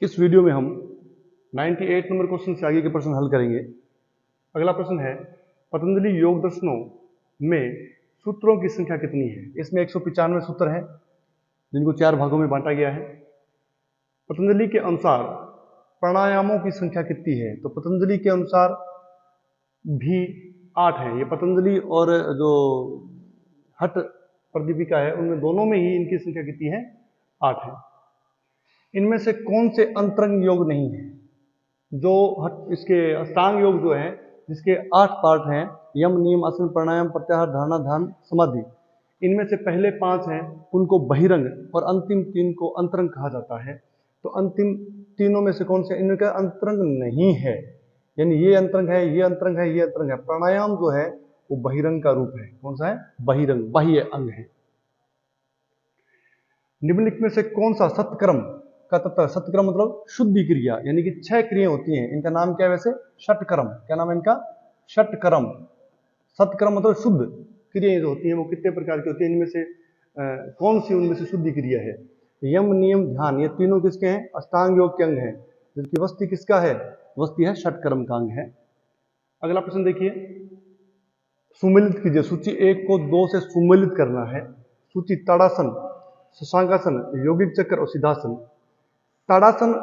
इस वीडियो में हम 98 नंबर क्वेश्चन से आगे के प्रश्न हल करेंगे। अगला प्रश्न है, पतंजलि योग दर्शनों में सूत्रों की संख्या कितनी है? इसमें 195 सूत्र हैं जिनको 4 भागों में बांटा गया है। पतंजलि के अनुसार प्राणायामों की संख्या कितनी है? तो पतंजलि के अनुसार भी 8 है। ये पतंजलि और जो हठ प्रदीपिका है उनमें दोनों में ही इनकी संख्या कितनी है? 8 है। इनमें से कौन से अंतरंग योग नहीं है? जो इसके अष्टांग योग जो है जिसके 8 पार्ट हैं, यम, नियम, आसन, प्राणायाम, प्रत्याहार, धारणा, ध्यान, समाधि, इनमें से पहले 5 हैं उनको बहिरंग और अंतिम 3 को अंतरंग कहा जाता है। तो अंतिम तीनों में से कौन से इनका अंतरंग नहीं है? यानी ये अंतरंग है, ये अंतरंग है, ये अंतरंग है। प्राणायाम जो है वो बहिरंग का रूप है। कौन सा है? बहिरंग, बाह्य अंग है। निम्नलिखित में से कौन सा सत्कर्म का तत्व है? सत्कर्म मतलब शुद्धि क्रिया, यानी कि 6 क्रियाएं होती हैं। इनका नाम क्या है वैसे? षटकर्म। क्या नाम है इनका? षटकर्म। सत्कर्म मतलब शुद्ध क्रियाएं जो होती हैं वो कितने प्रकार की होती हैं? इनमें से कौन सी उनमें से शुद्धि क्रिया है? यम, नियम, ध्यान, ये तीनों किसके हैं? अष्टांग योग के अंग हैं, जिनकी वस्ती किसका है? वस्ती है षटकर्म का अंग है। अगला प्रश्न देखिए, सुमेलित कीजिए। सूची 1 को 2 से सुमेलित करना है। सूची ताड़ासन, शशांकासन, यौगिक चक्र और सिद्धासन। ताड़ासन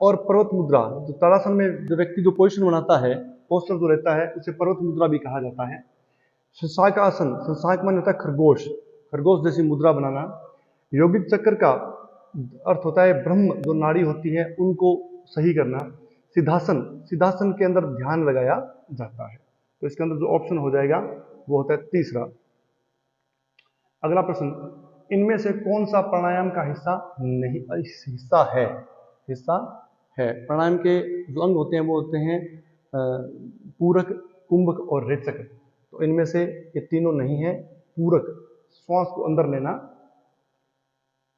और पर्वत मुद्रा, जो ताड़ासन में जो व्यक्ति जो पोजीशन बनाता है, पोस्टर जो रहता है, उसे पर्वत मुद्रा भी कहा जाता है। शशांक आसन, शशांक माने होता है खरगोश, खरगोश जैसी मुद्रा बनाना। यौगिक चक्र का अर्थ होता है ब्रह्म जो नाड़ी होती है उनको सही करना। सिद्धासन, सिद्धासन के अंदर ध्यान लगाया जाता है। तो इसके अंदर जो ऑप्शन हो जाएगा वो होता है तीसरा। अगला प्रश्न, इनमें से कौन सा प्राणायाम का हिस्सा नहीं? हिस्सा है, हिस्सा है। प्राणायाम के जो अंग होते हैं वो होते हैं पूरक, कुंभक और रेचक। तो इनमें से ये तीनों नहीं है। पूरक श्वास को अंदर लेना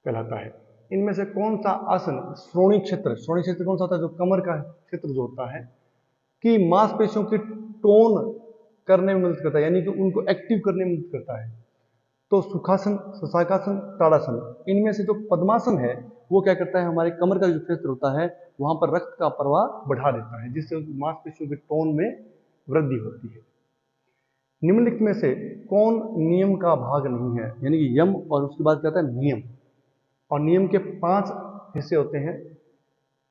कहलाता है। इनमें से कौन सा आसन श्रोणी क्षेत्र, श्रोणी क्षेत्र कौन सा होता है? जो कमर का क्षेत्र जो होता है कि मांसपेशियों की टोन करने में मदद करता है, यानी कि उनको एक्टिव करने में मदद करता है। तो सुखासन, शशांकासन, ताड़ासन, इनमें से जो पद्मासन है वो क्या करता है? हमारे कमर का जो क्षेत्र होता है वहां पर रक्त का प्रवाह बढ़ा देता है, जिससे मांसपेशियों के टोन में वृद्धि होती है। निम्नलिखित में से कौन नियम का भाग नहीं है? यानी कि यम और उसके बाद क्या होता है? नियम। और नियम के 5 हिस्से होते हैं।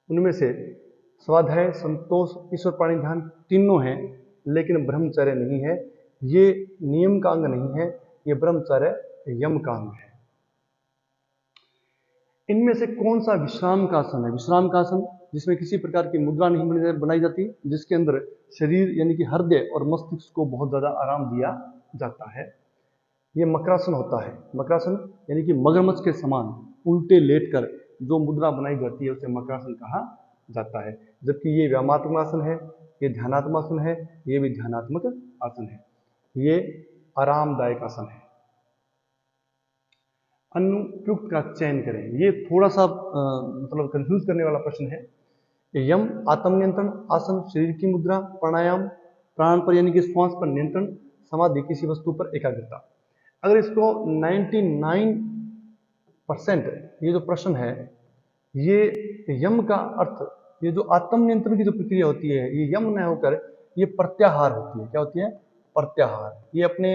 उनमें से स्वाध्याय, संतोष, ईश्वर प्राणी ध्यान तीनों हैं, लेकिन ब्रह्मचर्य नहीं है। ये नियम का अंग नहीं है, ये ब्रह्मचर्य यम का अंग है। इनमें से कौन सा विश्राम का आसन है? विश्राम का आसन जिसमें किसी प्रकार की मुद्रा नहीं बनाई जाती, जिसके अंदर शरीर यानी कि हृदय और मस्तिष्क को बहुत ज्यादा आराम दिया जाता है, ये मकरासन होता है। मकरासन यानी कि मगरमच्छ के समान उल्टे लेटकर जो मुद्रा बनाई जाती है उसे मकरासन कहा जाता है। जबकि ये व्यायामात्मक आसन है, ये ध्यानात्मक आसन है, ये भी ध्यानात्मक आसन है। ये आरामदायक आसन है। अनुपयुक्त का चयन करें। ये थोड़ा सा मतलब कंफ्यूज करने वाला प्रश्न है। यम आत्मनियंत्रण आसन, शरीर की मुद्रा, प्राणायाम प्राण पर यानी कि श्वास पर नियंत्रण, समाधि किसी वस्तु पर एकाग्रता। अगर इसको 99% ये जो प्रश्न है, ये यम का अर्थ, ये जो आत्मनियंत्रण की जो प्रक्रिया होती है ये यम न होकर ये प्रत्याहार होती है। क्या होती है? प्रत्याहार। ये अपने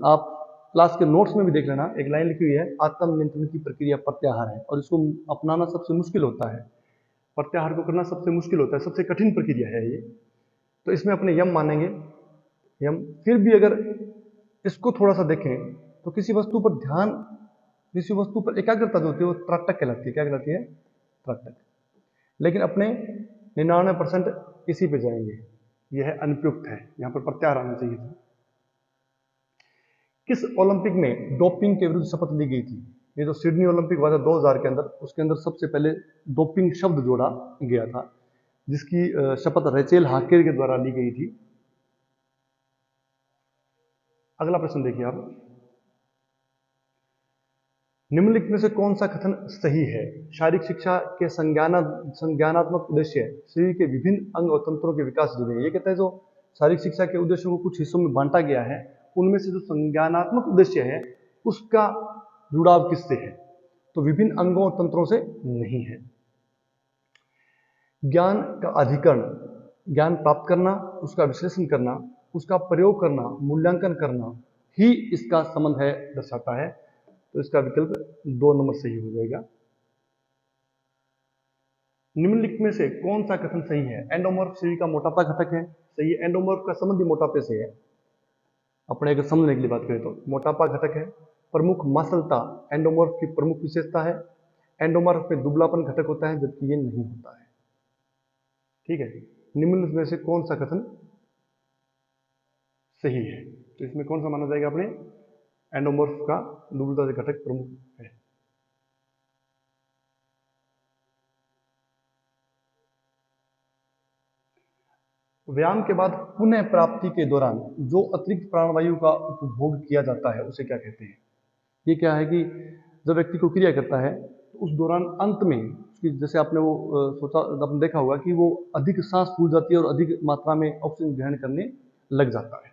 आप क्लास के नोट्स में भी देख लेना, एक लाइन लिखी हुई है, आत्मनियंत्रण की प्रक्रिया प्रत्याहार है, और इसको अपनाना सबसे मुश्किल होता है। प्रत्याहार को करना सबसे मुश्किल होता है, सबसे कठिन प्रक्रिया है ये। तो इसमें अपने यम मानेंगे, यम। फिर भी अगर इसको थोड़ा सा देखें तो किसी वस्तु पर ध्यान, किसी वस्तु पर एकाग्रता जो होती है वो त्रटक कहलाती है। क्या कहलाती है? त्रटक। लेकिन अपने 99% इसी पे जाएंगे, यह है अनुपयुक्त है, यहाँ पर प्रत्याहार आना चाहिए था। किस ओलंपिक में डोपिंग के विरुद्ध शपथ ली गई थी? ये जो सिडनी ओलंपिक हुआ था 2000 के अंदर, उसके अंदर सबसे पहले डोपिंग शब्द जोड़ा गया था, जिसकी शपथ रेचेल हाकेर के द्वारा ली गई थी। अगला प्रश्न देखिए आप, निम्नलिखित में से कौन सा कथन सही है? शारीरिक शिक्षा के संज्ञानात्मक उद्देश्य शरीर के विभिन्न अंग और तंत्रों के विकास जुड़े हैं। ये कहता है जो शारीरिक शिक्षा के उद्देश्यों को कुछ हिस्सों में बांटा गया है, उनमें से जो संज्ञानात्मक उद्देश्य है उसका जुड़ाव किससे है? तो विभिन्न अंगों और तंत्रों से नहीं है। ज्ञान का अधिकरण, ज्ञान प्राप्त करना, उसका विश्लेषण करना, उसका प्रयोग करना, मूल्यांकन करना ही इसका संबंध है, दर्शाता है। तो इसका विकल्प 2 नंबर सही हो जाएगा। निम्नलिखित में से कौन सा कथन सही है? एंडोमॉर्फ शरीर का मोटापा घटक है, सही है। एंडोमॉर्फ का संबंध ही मोटापे से है। अपने अगर समझने के लिए बात करें तो मोटापा घटक है। प्रमुख मांसलता एंडोमॉर्फ की प्रमुख विशेषता है। एंडोमॉर्फ में दुबलापन घटक होता है, जबकि ये नहीं होता है। ठीक है, निम्नलिखित में से कौन सा कथन सही है? तो इसमें कौन सा माना जाएगा अपने? एंडोमॉर्फ का दुबलता से घटक प्रमुख है। व्यायाम के बाद पुनः प्राप्ति के दौरान जो अतिरिक्त प्राणवायु का उपभोग किया जाता है उसे क्या कहते हैं? ये क्या है कि जब व्यक्ति को क्रिया करता है तो उस दौरान अंत में जैसे आपने वो सोचा, आपने देखा होगा कि वो अधिक सांस फूल जाती है और अधिक मात्रा में ऑक्सीजन ग्रहण करने लग जाता है।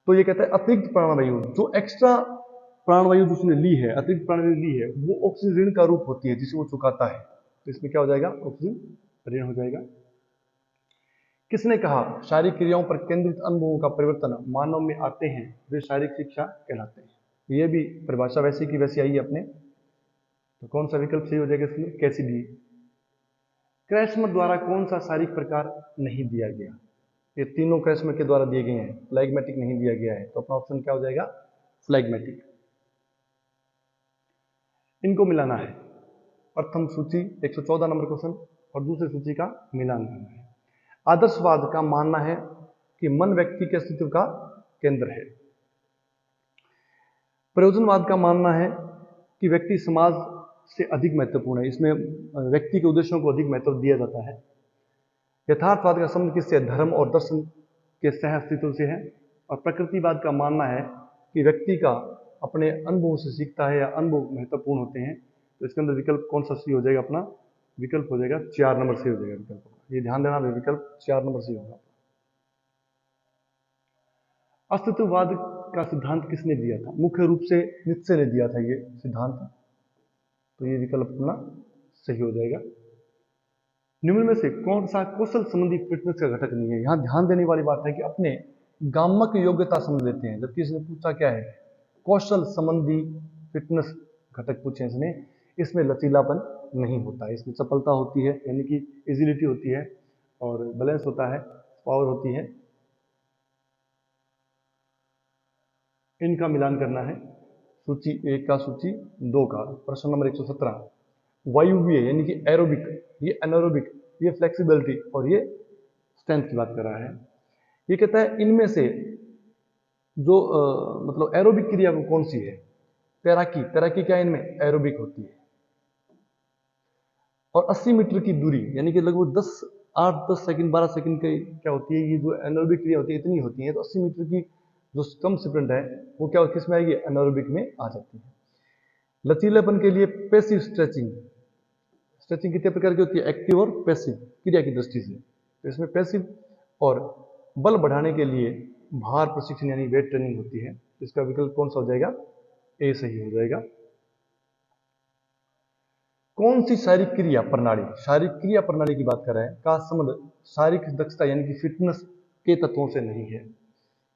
तो ये कहता है अतिरिक्त प्राणवायु, जो एक्स्ट्रा प्राणवायु जो उसने ली है, अतिरिक्त प्राणवायु ली है, वो ऑक्सीजन ऋण का रूप होती है जिसे वो चुकाता है। तो इसमें क्या हो जाएगा? ऑक्सीजन ऋण हो जाएगा। किसने कहा शारीरिक क्रियाओं पर केंद्रित अनुभवों का परिवर्तन मानव में आते हैं वे शारीरिक शिक्षा कहलाते हैं? ये भी परिभाषा वैसी की वैसी आई है अपने। तो कौन सा विकल्प सही हो जाएगा इसमें? कैसिडी। क्रैस्मर द्वारा कौन सा शारीरिक प्रकार नहीं दिया गया? ये तीनों क्रैस्मर के द्वारा दिए गए हैं, फ्लैगमेटिक नहीं दिया गया है। तो अपना ऑप्शन क्या हो जाएगा? फ्लैगमेटिक। इनको मिलाना है। प्रथम सूची 114 नंबर क्वेश्चन और दूसरी सूची का मिलान करना है। आदर्शवाद का मानना है कि मन व्यक्ति के अस्तित्व का केंद्र है। प्रयोजनवाद का मानना है कि व्यक्ति समाज से अधिक महत्वपूर्ण है, इसमें व्यक्ति के उद्देश्यों को अधिक महत्व दिया जाता है। यथार्थवाद का संबंध किससे? धर्म और दर्शन के सह अस्तित्व से है। और प्रकृतिवाद का मानना है कि व्यक्ति का अपने अनुभव से सीखता है या अनुभव महत्वपूर्ण होते हैं। तो इसके अंदर विकल्प कौन सा सही हो जाएगा? अपना विकल्प हो जाएगा 4 नंबर सही हो जाएगा विकल्प। ये ध्यान देना, विकल्प 4 नंबर सही होगा। अस्तित्ववाद का सिद्धांत किसने दिया था? मुख्य रूप से नीत्शे ने दिया था ये सिद्धांत। तो ये विकल्प अपना सही हो जाएगा। निम्न में से कौन सा कौशल संबंधी फिटनेस का घटक नहीं है? यहां ध्यान देने वाली बात है कि अपने गामक योग्यता समझ लेते हैं, जबकि इसने पूछा क्या है? कौशल संबंधी फिटनेस घटक पूछे इसने। इसमें लचीलापन नहीं होता है, इसमें चपलता होती है, यानी कि एजिलिटी होती है, और बैलेंस होता है, पावर होती है। इनका मिलान करना है। सूची 1 का, सूची 2 का। प्रश्न नंबर 117 वायुवीय यानी कि एरोबिक, ये एनारोबिक, ये फ्लेक्सिबिलिटी और ये स्ट्रेंथ की बात कर रहा है। ये कहता है इनमें से जो मतलब एरोबिक क्रिया को कौन सी है? तैराकी। तैराकी क्या इनमें एरोबिक होती है। और 80 मीटर की दूरी यानी कि लगभग 8-10 सेकंड 12 सेकंड की क्या होती है, ये जो एनारोबिक क्रिया होती है इतनी होती है। तो 80 मीटर की जो कम स्प्रिंट है वो क्या किस में आएगी? एनारोबिक में आ जाती है। लचीलेपन के लिए पैसिव स्ट्रेचिंग, स्ट्रेचिंग कितने प्रकार की होती है? एक्टिव और पैसिव क्रिया की दृष्टि से। तो इसमें पैसिव और बल बढ़ाने के लिए भार प्रशिक्षण यानी वेट ट्रेनिंग होती है। तो इसका विकल्प कौन सा हो जाएगा? ए सही हो जाएगा। कौन सी शारीरिक क्रिया प्रणाली, शारीरिक क्रिया प्रणाली की बात कर रहे हैं, का संबंध शारीरिक दक्षता यानी कि फिटनेस के तत्वों से नहीं है?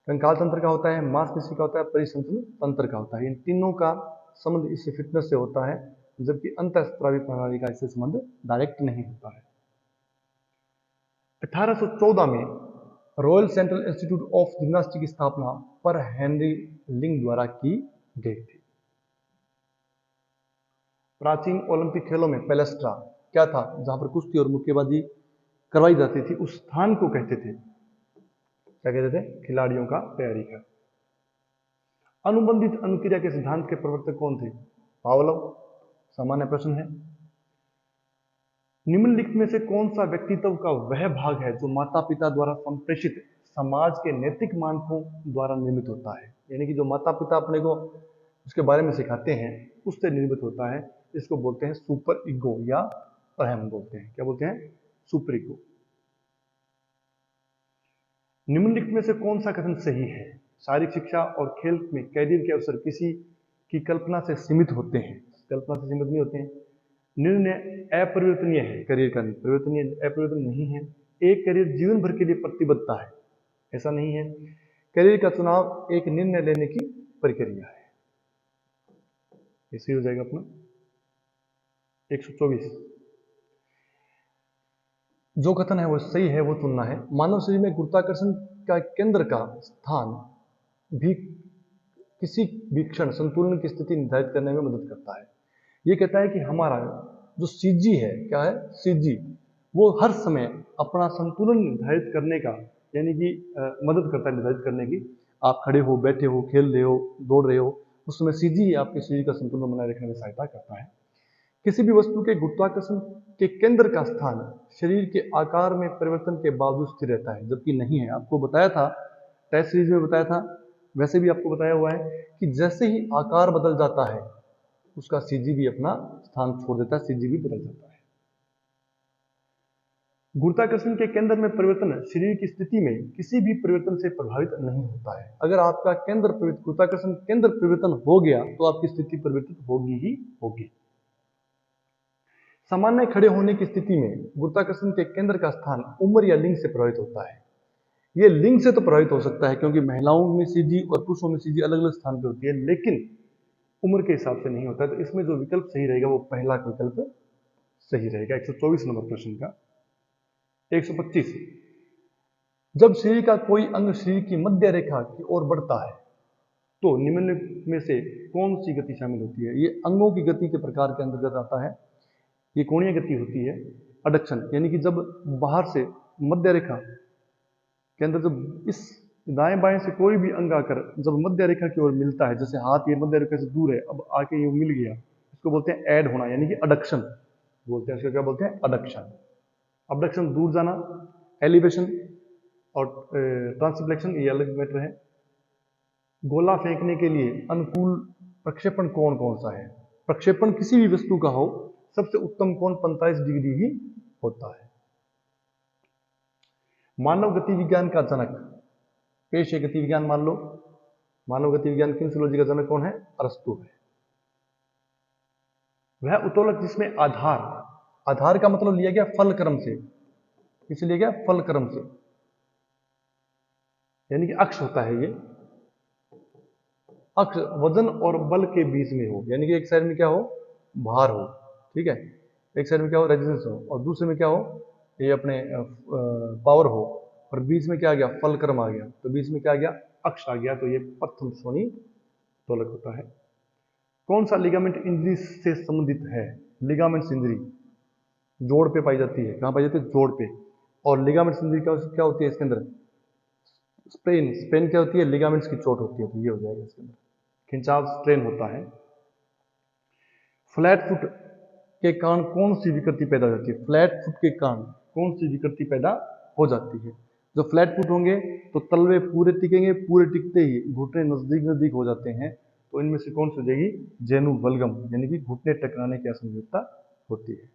कंकाल तंत्र का होता है, मांसपेशी का होता है, परिसंचरण तंत्र का होता है। इन तीनों का संबंध इससे फिटनेस से होता है, जबकि अंतःस्रावी प्रणाली का इससे संबंध डायरेक्ट नहीं होता है। 1814 में royal central institute of gymnastic की स्थापना पर हेनरी लिंग द्वारा की गई थी। प्राचीन ओलंपिक खेलों में पैलेस्ट्रा क्या था? जहां पर कुश्ती और मुक्केबाजी करवाई जाती थी, उस स्थान को कहते थे, क्या कहते थे? खिलाड़ियों का तैयारी घर। अनुबंधित अनुक्रिया के सिद्धांत के प्रवर्तक कौन थे? पावलोव। सामान्य प्रश्न है। निम्नलिखित में से कौन सा व्यक्तित्व का वह भाग है जो माता पिता द्वारा संप्रेषित समाज के नैतिक मानकों द्वारा निर्मित होता है? यानी कि जो माता पिता अपने को उसके बारे में सिखाते हैं उससे निर्मित होता है। इसको बोलते हैं सुपर ईगो या अहम बोलते हैं। क्या बोलते हैं? Super ego. निम्नलिखित में से कौन सा कथन सही है? शारीरिक शिक्षा और खेल में कैरियर के अवसर किसी की कल्पना से सीमित होते हैं। कल्पना से सीमित नहीं होते हैं। निर्णय अपरिवर्तनीय है, करियर का नहीं, परिवर्तनीय अपरिवर्तनीय नहीं है। एक करियर जीवन भर के लिए प्रतिबद्धता है, ऐसा नहीं है। करियर का चुनाव एक निर्णय लेने की प्रक्रिया है। इसी हो जाएगा अपना 124। जो कथन है वो सही है, वो चुनना है। मानव शरीर में गुरुत्वाकर्षण का केंद्र का स्थान भी किसी भी क्षण संतुलन की स्थिति निर्धारित करने में मदद करता है। ये कहता है कि हमारा जो सीजी है, क्या है सीजी, वो हर समय अपना संतुलन निर्धारित करने का, यानी कि मदद करता है निर्धारित करने की। आप खड़े हो, बैठे हो, खेल रहे हो, दौड़ रहे हो, उस समय सीजी आपके शरीर का संतुलन बनाए रखने में सहायता करता है। किसी भी वस्तु के गुरुत्वाकर्षण के केंद्र का स्थान शरीर के आकार में परिवर्तन के बावजूद स्थिर रहता है, जबकि नहीं है। आपको बताया था, टेस्ट सीरीज में बताया था, वैसे भी आपको बताया हुआ है कि जैसे ही आकार बदल जाता है उसका सीजी भी अपना स्थान छोड़ देता है, सीजी भी बदल जाता है। गुरुत्वाकर्षण के केंद्र में परिवर्तन शरीर की स्थिति में किसी भी परिवर्तन से प्रभावित नहीं होता है। अगर आपका केंद्र गुरुत्वाकर्षण केंद्र परिवर्तन हो गया तो आपकी स्थिति परिवर्तित होगी ही होगी। सामान्य खड़े होने की स्थिति में गुरुत्वाकर्षण के केंद्र का स्थान उम्र या लिंग से प्रभावित होता है। यह लिंग से तो प्रभावित हो सकता है क्योंकि महिलाओं में सीजी और पुरुषों में सीजी अलग अलग स्थान पर होती है, लेकिन उम्र के हिसाब से नहीं होता। तो इसमें जो विकल्प सही रहेगा वो पहला विकल्प सही रहेगा 124 नंबर प्रश्न का। 125, जब शरीर का कोई अंग शरीर की मध्य रेखा की ओर बढ़ता है तो निम्न में से कौन सी गति शामिल होती है? ये अंगों की गति के प्रकार के अंतर्गत आता है। ये कोणीय गति होती है, अडक्शन, यानी कि जब बाहर से मध्य रेखा के अंदर जब इस दाएं बाएं से कोई भी अंग आकर जब मध्य रेखा की ओर मिलता है, जैसे हाथ ये मध्य रेखा से दूर है, अब आके ये मिल गया, इसको बोलते हैं ऐड होना, यानी कि अडक्शन बोलते हैं। इसको क्या बोलते हैं? अडक्शन। अबडक्शन दूर जाना, एलिवेशन और ट्रांसफ्लेक्शन ये अलग मैटर है। गोला फेंकने के लिए अनुकूल प्रक्षेपण कोण कौन सा है? प्रक्षेपण किसी भी वस्तु का हो, सबसे उत्तम कोण 45 डिग्री ही होता है। मानव गति विज्ञान का जनक पेश है। गति विज्ञान मान लो, मानव गति विज्ञान किन्सियोलॉजी का जनक कौन है? अरस्तु है। वह उत्तोलक जिसमें आधार का मतलब लिया गया फल क्रम से, किस लिया गया? फल क्रम से, यानी कि अक्ष होता है। ये अक्ष वजन और बल के बीच में हो, यानी कि एक साइड में क्या हो? भार हो, ठीक है, एक साइड में क्या हो? रेजिस्टेंस हो, और दूसरे में क्या हो? ये अपने पावर हो, और बीच में क्या आ गया? फल क्रम आ गया, तो बीच में क्या आ गया? अक्ष आ गया, तो ये प्रथम श्रेणी दोलक होता है। कौन सा लिगामेंट इंजरी से संबंधित है? लिगामेंट इंजरी जोड़ पे पाई जाती है। कहां पाई जाती है? जोड़ पे। और लिगामेंट इंजरी क्या होती है इसके अंदर? स्पेन क्या होती है? लिगामेंट्स की चोट होती है, तो ये हो जाएगा इसके अंदर, खिंचाव, स्ट्रेन होता है। फ्लैट फुट के कारण कौन सी विकृति पैदा हो जाती है? फ्लैट फुट के कारण कौन सी विकृति पैदा हो जाती है? जो फ्लैट फुट होंगे तो तलवे पूरे टिकेंगे, पूरे टिकते ही घुटने नजदीक नजदीक हो जाते हैं, तो इनमें से कौन सी हो जाएगी? जेनु बलगम, यानी कि घुटने टकराने की असंभवता होती है।